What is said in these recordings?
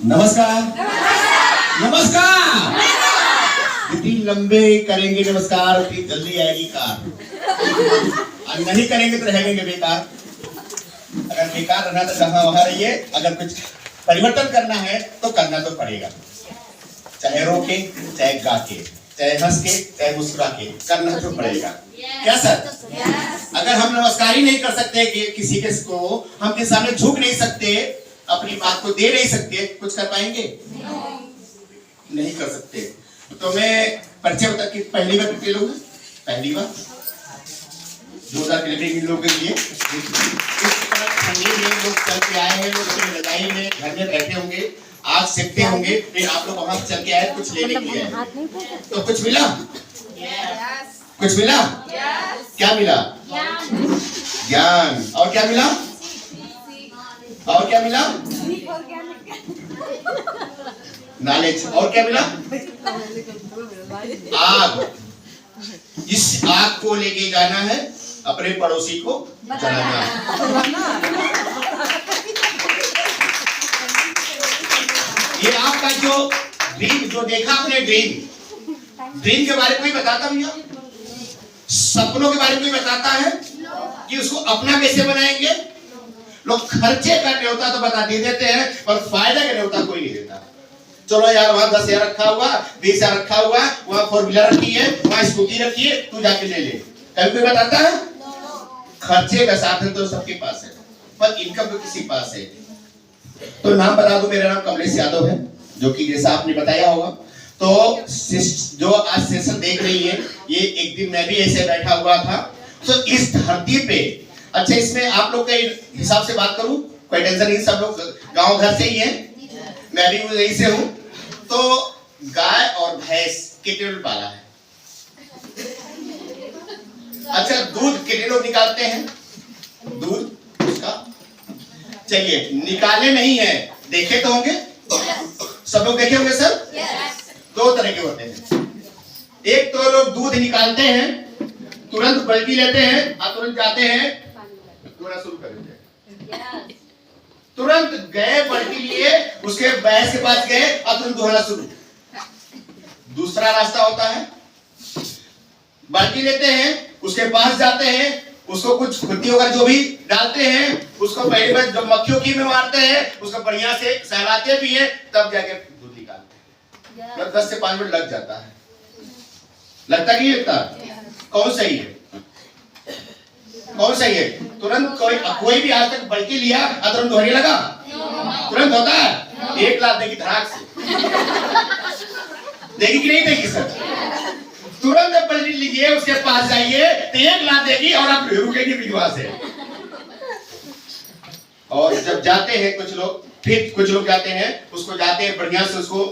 नमस्कार नमस्कार। जितनी लंबे करेंगे नमस्कार उतनी जल्दी आएगी कार, और नहीं करेंगे तो रहेंगे बेकार। अगर बेकार रहना तो कहाँ वहां रहिए, अगर कुछ परिवर्तन करना है तो करना तो पड़ेगा, चाहे रो के, चाहे गा के, चाहे हंस के, चाहे मुस्कुरा के, करना तो पड़ेगा। क्या सर? अगर हम नमस्कार ही नहीं कर सकते कि किसी के को, हम के सामने झुक नहीं सकते, अपनी बात को दे नहीं सकते, कुछ कर पाएंगे? नहीं कर सकते। तो मैं परिचय बता कि पहली बार कितने लोग? पहली बार 2000 किलोमीटर लोगों के लिए लोग चल के आए हैं, लोग लड़ाई में घर में बैठे होंगे, आज सीखते होंगे, फिर आप लोग वहां चल के आए कुछ लेने के लिए, तो कुछ मिला? कुछ मिला? क्या मिला? ज्ञान। और क्या मिला? और क्या मिला? नॉलेज। और क्या मिला? आग। इस आग को लेके जाना है, अपने पड़ोसी को जलाना है। ये आपका जो ड्रीम, जो देखा आपने ड्रीम के बारे में कोई बताता भैया? सपनों के बारे में कोई बताता है कि उसको अपना कैसे बनाएंगे? लोग खर्चे करने होता तो बता देते हैं, पर फायदा करने होता कोई नहीं देता। चलो यार वहां 10,000 रखा हुआ, 20,000 रखा हुआ, वहां 4 व्हीलर रखी है, वहां स्कूटी रखी है, तू जाके ले ले। कभी कोई बताता है? खर्चे का साधन तो सबके पास है, पर इनकम तो किसी पास है। तो नाम बता दो, मेरा नाम कमलेश यादव है, जो कि जैसा आपने बताया होगा। तो जो आज सेशन देख रही है, ये एक दिन मैं भी ऐसे बैठा हुआ था, तो इस धरती पे, अच्छा इसमें आप लोग के हिसाब से बात करूं, कोई टेंशन नहीं, सब लोग गांव घर से ही हैं, मैं भी यहीं से हूं। तो गाय और भैंस कितने लोग पाला है? अच्छा दूध कितने लोग निकालते हैं? दूध उसका, चलिए निकाले नहीं है, देखे तो होंगे, सब लोग देखे होंगे सर। दो तरह के होते हैं, एक तो लोग दूध निकालते हैं, तुरंत बल्टी लेते हैं और तुरंत जाते हैं धोना शुरू कर देते हैं। तुरंत गए बल्टी लिए, उसके भैंस के पास गए और तुरंत धोना शुरू। दूसरा रास्ता होता है, बाल्टी लेते हैं, उसके पास जाते हैं, उसको कुछ खुद्दी वगैरह जो भी डालते हैं, उसको पहली बार जब मक्खियों की में मारते हैं, उसको बढ़िया से सहलाते भी है, तब जाके दूध निकालते हैं। 10 से 5 मिनट लग जाता है, लगता कि नहीं लगता? कौन सही है? कौन सही है? तुरंत कोई भी आज तक बल्कि लिया और तुरंत धोने लगा? तुरंत होता है? 1 लाख देगी धड़ाक से, देगी कि नहीं देगी सर? तुरंत बल्कि लीजिए, उसके पास जाइए तो 1 लाख देगी और आप रुकेंगे विश्वास से। और जब जाते हैं कुछ लोग, फिर कुछ लोग जाते हैं, उसको जाते हैं बढ़िया से उसको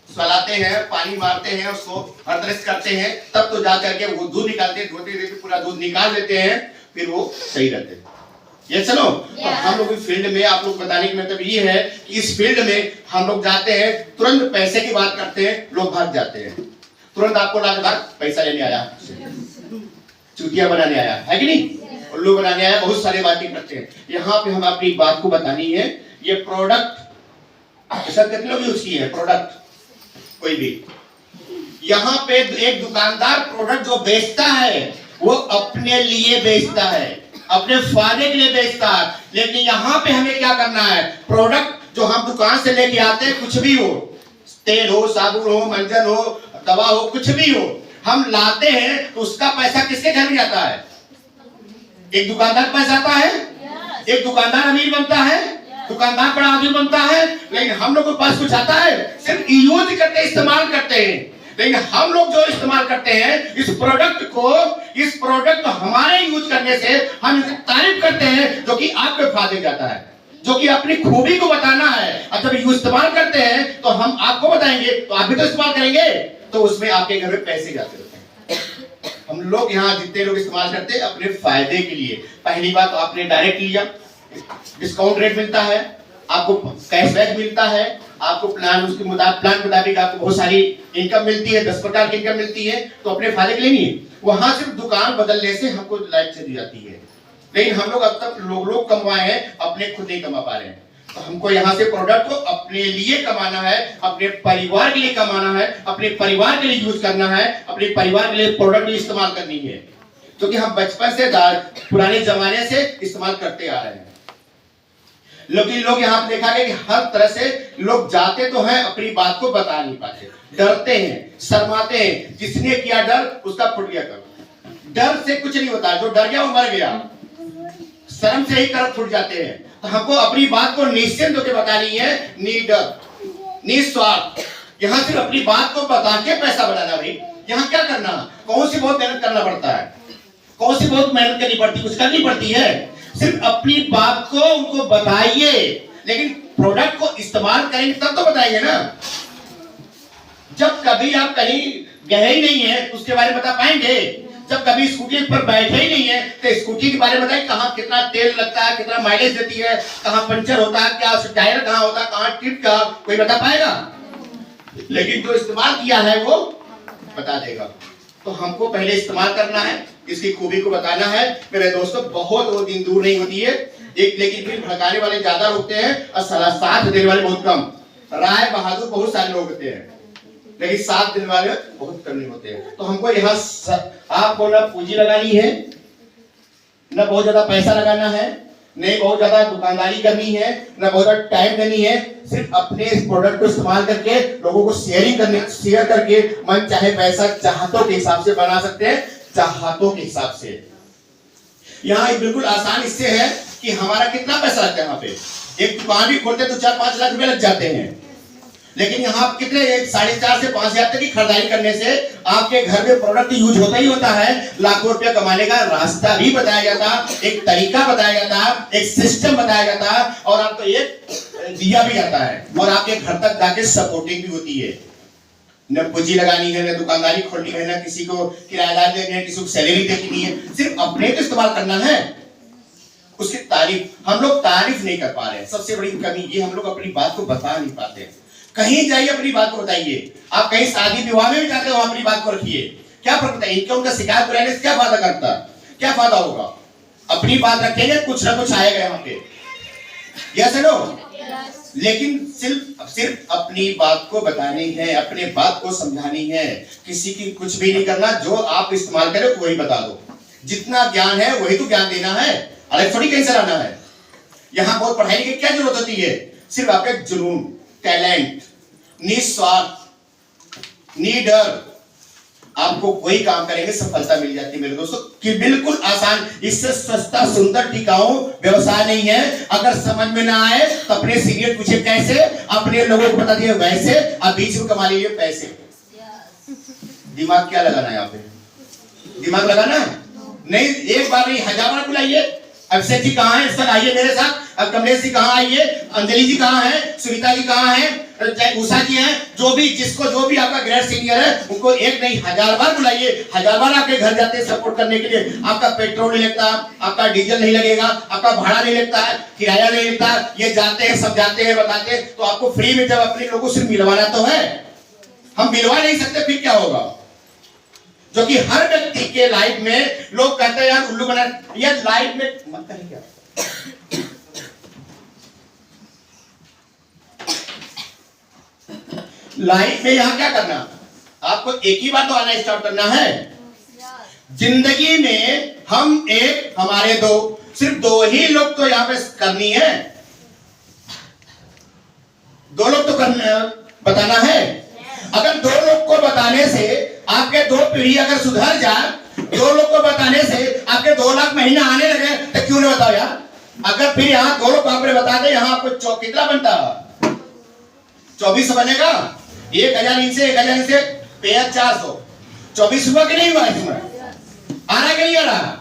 चलाते हैं, पानी मारते हैं, उसको हर तरह से करते हैं, तब तो जा करके वो दूध निकालते हैं, धोते धोते पूरा दूध निकाल देते हैं, फिर वो सही रहते हैं। ये चलो तो हम लोग इस फील्ड में, आप लोग बताने का मतलब ये है कि इस फील्ड में हम लोग जाते हैं, तुरंत पैसे की बात करते हैं, लोग भाग जाते हैं, तुरंत आपको लाख पैसा लेने आया, चुटिया बनाने आया है कि नहीं, उल्लू बनाने आया, बहुत सारे बातें करते हैं। यहाँ पे हम अपनी बात को बतानी है। ये प्रोडक्ट सर कितने लोग यूज किए हैं? प्रोडक्ट कोई भी यहाँ पे एक दुकानदार प्रोडक्ट जो बेचता है वो अपने लिए बेचता है, अपने फायदे के लिए बेचता है, लेकिन यहाँ पे हमें क्या करना है? प्रोडक्ट जो हम दुकान से लेके आते हैं, कुछ भी हो, तेल हो, साबुन हो, मंजन हो, दवा हो, कुछ भी हो, हम लाते हैं तो उसका पैसा किसके घर में जाता है? एक दुकानदार के पास जाता है, एक दुकानदार अमीर बनता है, दुकानदार बड़ा आदमी बनता है, लेकिन हम लोग के पास कुछ आता है, सिर्फ यूज करते, इस्तेमाल करते हैं। लेकिन हम लोग जो इस्तेमाल करते हैं इस प्रोडक्ट हमारे यूज करने से हम इसकी तारीफ करते हैं, जो कि आपके फायदे जाता है, जो कि अपनी खूबी को बताना है। और जब यूज इस्तेमाल करते हैं तो हम आपको बताएंगे, तो आप भी तो इस्तेमाल करेंगे, तो उसमें आपके घर में पैसे जाते होते हैं। हम लोग यहाँ जितने लोग इस्तेमाल करते हैं अपने फायदे के लिए। पहली बात तो आपने डायरेक्ट लिया, डिस्काउंट रेट मिलता है, आपको कैशबैक मिलता है, आपको प्लान उसके मुताबिक आपको बहुत सारी इनकम मिलती है, 10 प्रकार की इनकम मिलती है, तो अपने फायदे के लिए नहीं है। वहां सिर्फ दुकान बदलने से हमको लाइफ चली जाती है, लेकिन हम लोग अब तक लोग कमवाए हैं, अपने खुद नहीं कमा पा रहे हैं। तो हमको यहाँ से प्रोडक्ट को अपने लिए कमाना है, अपने परिवार के लिए कमाना है, अपने परिवार के लिए यूज करना है, अपने परिवार के लिए प्रोडक्ट इस्तेमाल करनी है, क्योंकि हम बचपन से पुराने जमाने से इस्तेमाल करते आ रहे हैं। लेकिन लोग यहाँ पे देखा गया कि हर तरह से लोग जाते तो हैं, अपनी बात को बता नहीं पाते, डरते हैं, शर्माते हैं। जिसने किया डर उसका फुट गया कर्म। डर से कुछ नहीं होता, जो डर गया वो मर गया। शर्म से ही कर्म फूट जाते हैं। तो हमको अपनी बात को निश्चिंत होकर बतानी है, निडर, निस्वार्थ। यहाँ सिर्फ अपनी बात को बता के पैसा बनाना। भाई यहाँ क्या करना, कौन सी बहुत मेहनत करना पड़ता है, कौन सी बहुत मेहनत करनी पड़ती, कुछ करनी पड़ती है। सिर्फ अपनी बात को उनको बताइए, लेकिन प्रोडक्ट को इस्तेमाल करेंगे तब तो बताइए ना। जब कभी आप कहीं गए ही नहीं है तो उसके बारे में बता पाएंगे। जब कभी स्कूटी पर बैठे ही नहीं है तो स्कूटी के बारे में बताइए, कहाँ कितना तेल लगता है, कितना माइलेज देती है, कहाँ पंचर होता है, क्या टायर कहाँ होता है, कहाँ टिप का, कोई बता पाएगा? लेकिन जो इस्तेमाल किया है वो बता देगा। तो हमको पहले इस्तेमाल करना है, इसकी खूबी को बताना है। मेरे दोस्तों बहुत वो दिन दूर नहीं होती है एक, लेकिन फिर भड़काने वाले ज्यादा होते हैं और साथ देने वाले बहुत कम। राय बहादुर बहुत सारे लोग होते हैं, लेकिन साथ देने वाले बहुत कम होते हैं। तो हमको यहाँ आपको ना पूंजी लगानी है, ना बहुत ज्यादा पैसा लगाना है, नहीं बहुत ज्यादा दुकानदारी करनी है, ना बहुत ज्यादा टाइम देनी है। सिर्फ अपने इस प्रोडक्ट को इस्तेमाल करके लोगों को शेयर करके मन चाहे पैसा चाहतों के हिसाब से बना सकते हैं, चाहतों के हिसाब से। यहाँ बिल्कुल आसान इससे है कि हमारा कितना पैसा लगता है। यहाँ पे एक दुकान भी खोलते तो 4-5 लाख रुपए लग जाते हैं, लेकिन यहाँ कितने 4.5 से 5,000 तक की खरीदारी करने से आपके घर में प्रोडक्ट यूज होता ही होता है। लाखों रुपया कमाने का रास्ता भी बताया जाता, एक तरीका बताया जाता, एक सिस्टम बताया जाता, और आपको एक दिया भी जाता है, और आपके घर तक जाके सपोर्टिंग भी होती है। न पूंजी लगानी है, न दुकानदारी खोलनी है, न किसी को किराएदार देनी है, किसी को सैलरी देनी है, सिर्फ अपने को इस्तेमाल करना है। उसकी तारीफ हम लोग तारीफ नहीं कर पा रहे हैं, सबसे बड़ी कमी ये, हम लोग अपनी बात को बता नहीं पाते। कहीं जाइए अपनी बात को बताइए। आप कहीं शादी विवाह में भी जाते हो, अपनी बात को रखिए। क्या फर्क पड़ता है, इनकम का शिकायत कराने से क्या फायदा करता, क्या फायदा होगा? अपनी बात रखेंगे, कुछ ना कुछ आएगा यहाँ पे, यस नो। लेकिन सिर्फ अपनी बात को बतानी है, अपने बात को समझानी है, किसी की कुछ भी नहीं करना। जो आप इस्तेमाल करें वही बता दो, जितना ज्ञान है वही तो ज्ञान देना है, अलग थोड़ी कहीं से लाना है। यहाँ बहुत पढ़ाई की क्या जरूरत होती है, सिर्फ आपके जुनून, टैलेंट, निस्वार्थ, निडर, आपको कोई काम करेंगे सफलता मिल जाती है मेरे दोस्तों। कि बिल्कुल आसान, इससे सस्ता सुंदर टिकाऊ व्यवसाय नहीं है। अगर समझ में ना आए तो अपने सीनियर पूछे कैसे, अपने लोगों को बता दिए वैसे, अब बीच में कमा लीजिए पैसे। दिमाग क्या लगाना है यहाँ पे, दिमाग लगाना नहीं, एक बार नहीं 1000 बार बुलाइए। अभिषेक जी कहाँ हैं, सर आइए मेरे साथ। अब कमलेश जी कहाँ आइए, अंजलि जी कहाँ हैं, सुनीता जी कहाँ हैं, उषा जी हैं, जो भी जिसको जो भी आपका ग्रेड सीनियर है उनको एक नहीं 1000 बार बुलाइए। 1000 बार आपके घर जाते हैं सपोर्ट करने के लिए। आपका पेट्रोल नहीं लगता, आपका डीजल नहीं लगेगा, आपका भाड़ा नहीं लगता है, किराया नहीं लगता। ये जाते हैं, सब जाते हैं, बताते हैं, तो आपको फ्री में जब अपने लोगों से मिलवाना तो है। हम मिलवा नहीं सकते फिर क्या होगा? जो कि हर व्यक्ति के लाइफ में लोग कहते हैं यार उल्लू बना, यार लाइफ में मत करें क्या, लाइफ में यहां क्या करना, आपको एक ही बार तो आना स्टार्ट करना है। जिंदगी में हम एक, हमारे दो, सिर्फ 2 ही लोग तो यहां पे करनी है, 2 लोग तो करना बताना है। अगर 2 लोग को बताने से आपके 2 पीढ़ी अगर सुधर जाए, 2 लोग को बताने से आपके 2 लाख महीना आने लगे, तो क्यों नहीं बताओ यार? अगर फिर यहाँ 2 लोग आपने बता दे, यहाँ आपको कितना बनता, 2400 बनेगा। 1000 इनसे 1000 इनसे 400, 24 हुआ कि नहीं हुआ? इसमें आ रहा कि नहीं आ रहा?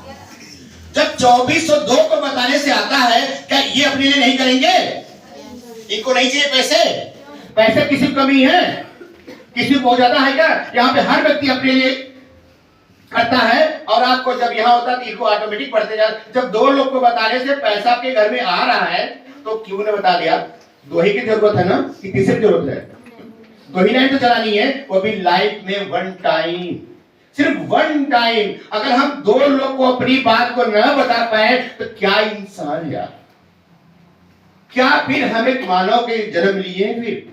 जब 2402 को बताने से आता है, क्या ये अपने लिए नहीं करेंगे? इनको नहीं चाहिए पैसे, पैसे किसी की कमी है, किसी को बहुत ज्यादा है क्या? यहाँ पे हर व्यक्ति अपने लिए करता है, और आपको जब यहाँ होता है तो इनको ऑटोमेटिक बढ़ते जाते। जब 2 लोग को बताने से पैसा आपके घर में आ रहा है, तो क्यों ने बता दिया? 2 ही की जरूरत है ना, कि तीसरी जरूरत है? 2 ही लाइन तो चलानी है, वो भी लाइफ में 1 टाइम, सिर्फ 1 टाइम। अगर हम 2 लोग को अपनी बात को न बता पाए तो क्या इंसान यार, क्या फिर हमें मानव के जन्म लिए? फिर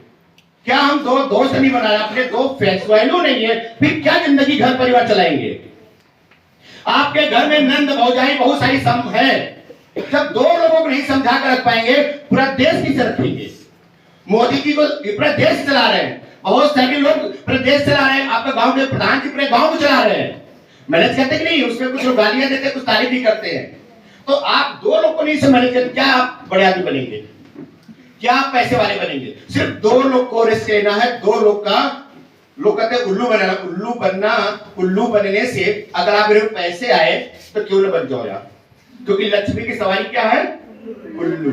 क्या हम दो दोस्त नहीं बनाए, अपने दो फेस वैल्यू नहीं है, फिर क्या जिंदगी घर परिवार चलाएंगे? आपके घर में नंद भौजाई बहुत सारी सम है, जब दो लोगों को नहीं समझा कर रख पाएंगे, पूरा देश किसे रखेंगे? मोदी जी को पूरा देश चला रहे हैं, बहुत सारे लोग पूरा देश चला रहे हैं, आपका गांव के प्रधान जी पूरे गांव को चला रहे हैं, मैनेज करते कि नहीं? उसमें कुछ लोग गालियां देते, कुछ तारीफ भी करते हैं। तो आप दो लोग को नहीं से मैनेज करते, क्या आप बड़े आदमी बनेंगे? क्या आप पैसे वाले बनेंगे? सिर्फ दो लोग को रिस्क लेना है, दो लोग का, लोग कहते हैं उल्लू बनाना, उल्लू बनने से अगर आप मेरे पैसे आए तो क्यों न बन जाओ यार, क्योंकि लक्ष्मी की सवारी क्या है? उल्लू।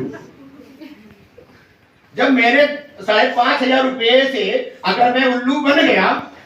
जब मेरे 5,500 रुपए से अगर मैं उल्लू बन गया